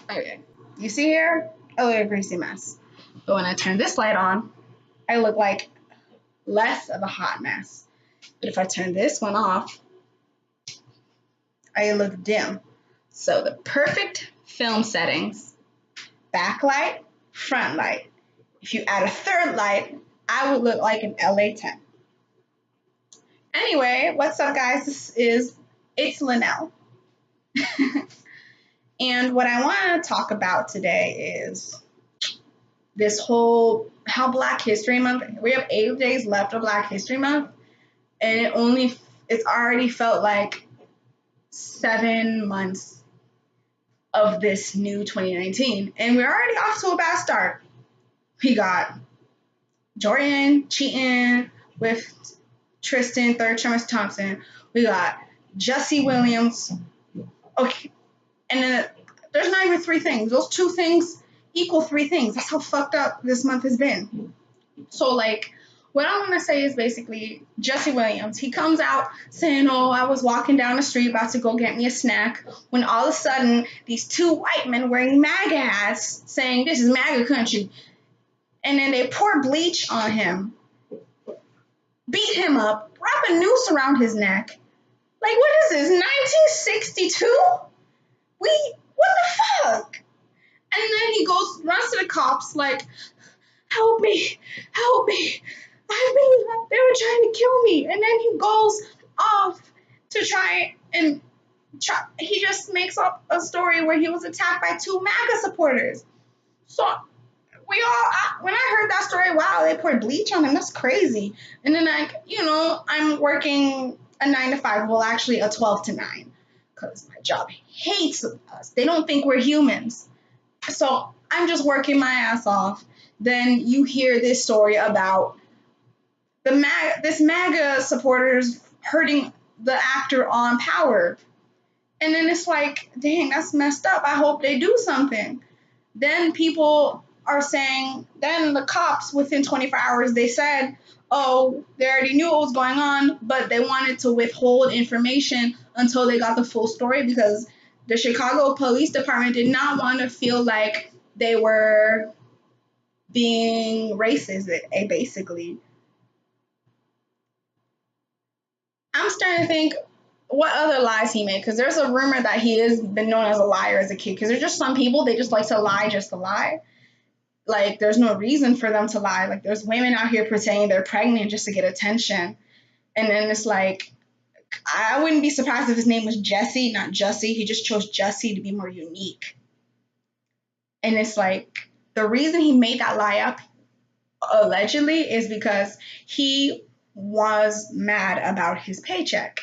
Okay. You see here? I look a greasy mess. But when I turn this light on, I look like less of a hot mess. But if I turn this one off, I look dim. So the perfect film settings, backlight, front light. If you add a third light, I would look like an LA 10. Anyway, what's up guys? It's Linnell. And what I want to talk about today is this whole how Black History Month. We have 8 days left of Black History Month, and it's already felt like 7 months of this new 2019, and we're already off to a bad start. We got Jordan cheating with Tristan, third trimester Thompson. We got Jussie Williams. Okay, and then there's not even 3 things. Those 2 things equal 3 things. That's how fucked up this month has been. So, like, what I want to say is basically Jussie Williams. He comes out saying, oh, I was walking down the street about to go get me a snack when all of a sudden these 2 white men wearing MAGA hats saying this is MAGA country. And then they pour bleach on him, beat him up, wrap a noose around his neck. Like, what is this, 1962? What the fuck? And then he runs to the cops like, help me, they were trying to kill me. And then he goes off to he just makes up a story where he was attacked by 2 MAGA supporters. So when I heard that story, wow, they poured bleach on him, that's crazy. And then I'm working a 9 to 5, well actually a 12 to 9, because my job hates us. They don't think we're humans. So I'm just working my ass off. Then you hear this story about this MAGA supporters hurting the actor on Power. And then it's like, dang, that's messed up. I hope they do something. Then people are saying, then the cops within 24 hours, they said, oh, they already knew what was going on, but they wanted to withhold information until they got the full story because the Chicago Police Department did not want to feel like they were being racist, basically. I'm starting to think what other lies he made, because there's a rumor that he has been known as a liar as a kid, because there's just some people, they just like to lie just to lie. Like, there's no reason for them to lie. Like, there's women out here pretending they're pregnant just to get attention. And then it's like, I wouldn't be surprised if his name was Jesse, not Jussie. He just chose Jussie to be more unique. And it's like, the reason he made that lie up, allegedly, is because he was mad about his paycheck.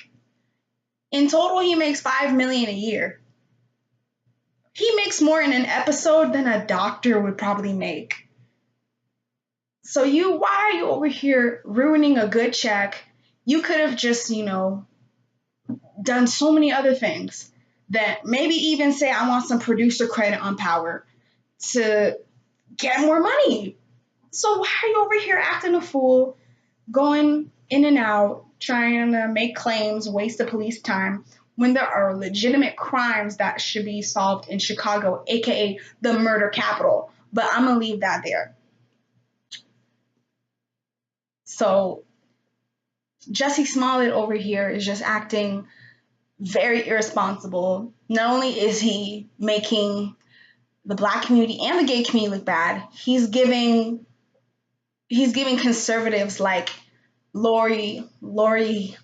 In total, he makes $5 million a year. He makes more in an episode than a doctor would probably make. So why are you over here ruining a good check? You could have just, done so many other things that maybe even say, I want some producer credit on Power to get more money. So why are you over here acting a fool, going in and out, trying to make claims, waste the police time, when there are legitimate crimes that should be solved in Chicago, aka the murder capital? But I'm gonna leave that there. So Jussie Smollet over here is just acting very irresponsible. Not only is he making the Black community and the gay community look bad, he's giving conservatives like Tomi Lahren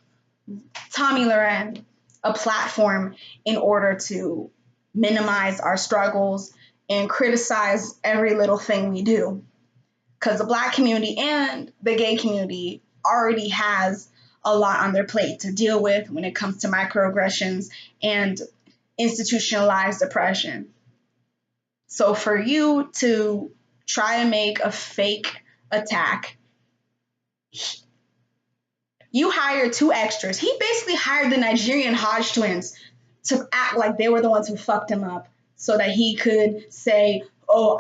a platform in order to minimize our struggles and criticize every little thing we do. Because the Black community and the gay community already has a lot on their plate to deal with when it comes to microaggressions and institutionalized oppression. So for you to try and make a fake attack, you hired 2 extras. He basically hired the Nigerian Hodge twins to act like they were the ones who fucked him up so that he could say, oh,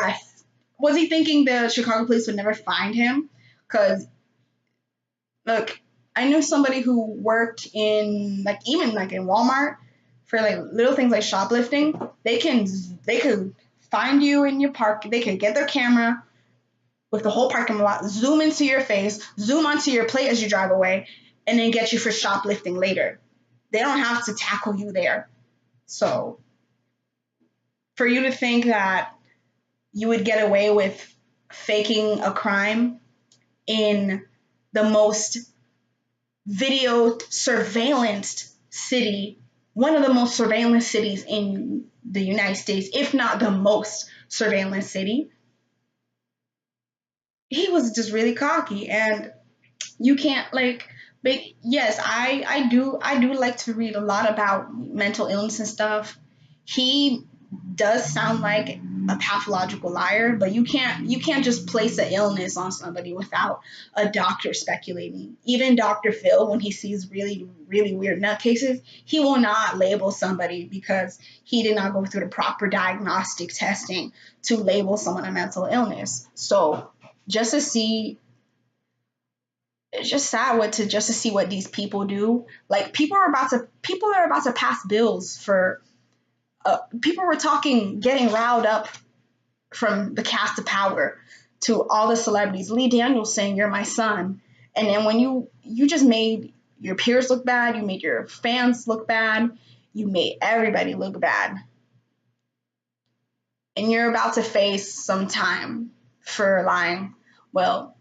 was he thinking the Chicago police would never find him? Because, look, I knew somebody who worked in, even in Walmart for, little things like shoplifting. They could find you in your park. They could get their camera with the whole parking lot, zoom into your face, zoom onto your plate as you drive away, and then get you for shoplifting later. They don't have to tackle you there. So for you to think that you would get away with faking a crime in the most video surveillanced city, one of the most surveillance cities in the United States, if not the most surveillance city, he was just really cocky. And you can't like, but yes, I do like to read a lot about mental illness and stuff. He does sound like a pathological liar, but you can't just place an illness on somebody without a doctor speculating. Even Dr. Phil, when he sees really really weird nut cases, he will not label somebody because he did not go through the proper diagnostic testing to label someone a mental illness. So just to see, it's just sad just to see what these people do. Like people are about to pass bills for people were talking, getting riled up from the cast of Power to all the celebrities. Lee Daniels saying, "You're my son," and then when you just made your peers look bad, you made your fans look bad, you made everybody look bad, and you're about to face some time for lying. Well,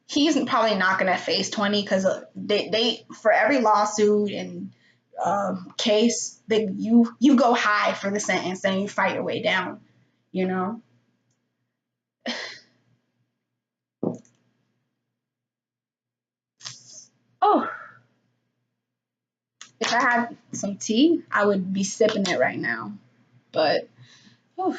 he's probably not going to face 20 because they for every lawsuit and case that you go high for the sentence and you fight your way down, you know. Oh, if I had some tea, I would be sipping it right now. But oh.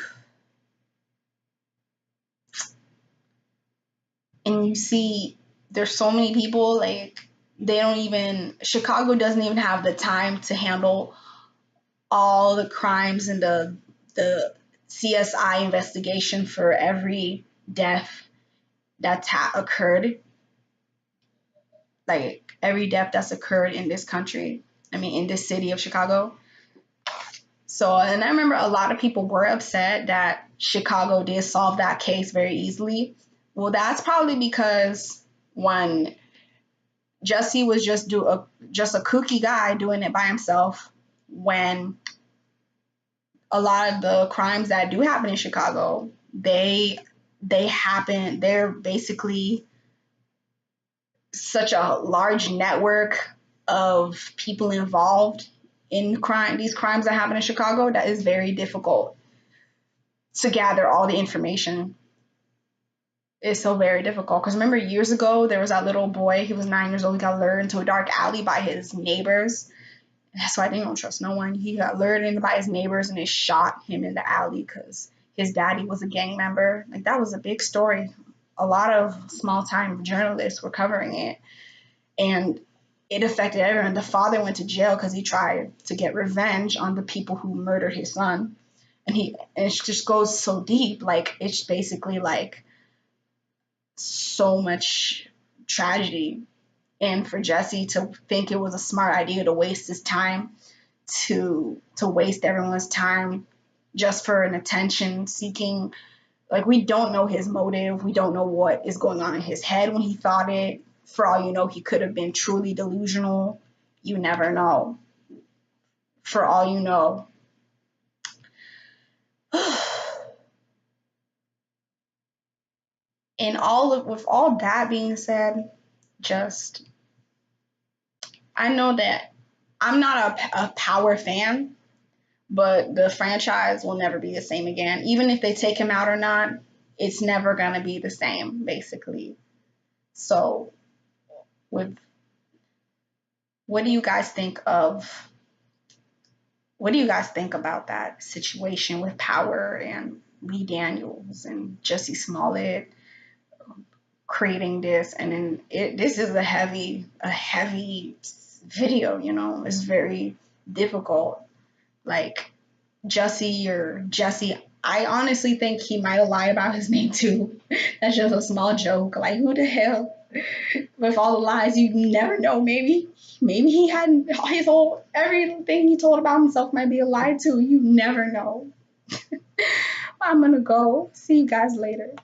And you see, there's so many people like they don't even Chicago doesn't even have the time to handle all the crimes and the CSI investigation for every death that's occurred, like every death that's occurred in this country. I mean, in this city of Chicago. So, and I remember a lot of people were upset that Chicago did solve that case very easily. Well, that's probably because when Jussie was just a kooky guy doing it by himself, when a lot of the crimes that do happen in Chicago, they're basically such a large network of people involved in these crimes that happen in Chicago, that is very difficult to gather all the information. It's so very difficult. Because remember years ago, there was that little boy, he was 9 years old, he got lured into a dark alley by his neighbors. That's why they don't trust no one. He got lured in by his neighbors and they shot him in the alley because his daddy was a gang member. Like, that was a big story. A lot of small time journalists were covering it. And it affected everyone. The father went to jail because he tried to get revenge on the people who murdered his son. And it just goes so deep. Like, it's basically like so much tragedy. And for Jussie to think it was a smart idea to waste his time, to waste everyone's time just for an attention seeking, like, we don't know his motive. We don't know what is going on in his head when he thought it. For all you know, he could have been truly delusional. You never know. For all you know. And with all that being said, just I know that I'm not a Power fan, but the franchise will never be the same again. Even if they take him out or not, it's never gonna be the same, basically. So, with what do you guys think about that situation with Power and Lee Daniels and Jussie Smollett creating this? And then this is a heavy video, it's very difficult. Like, Jesse, I honestly think he might have lied about his name too. That's just a small joke. Like, who the hell? With all the lies, you never know. Maybe he had everything he told about himself might be a lie too. You never know. I'm gonna go. See you guys later.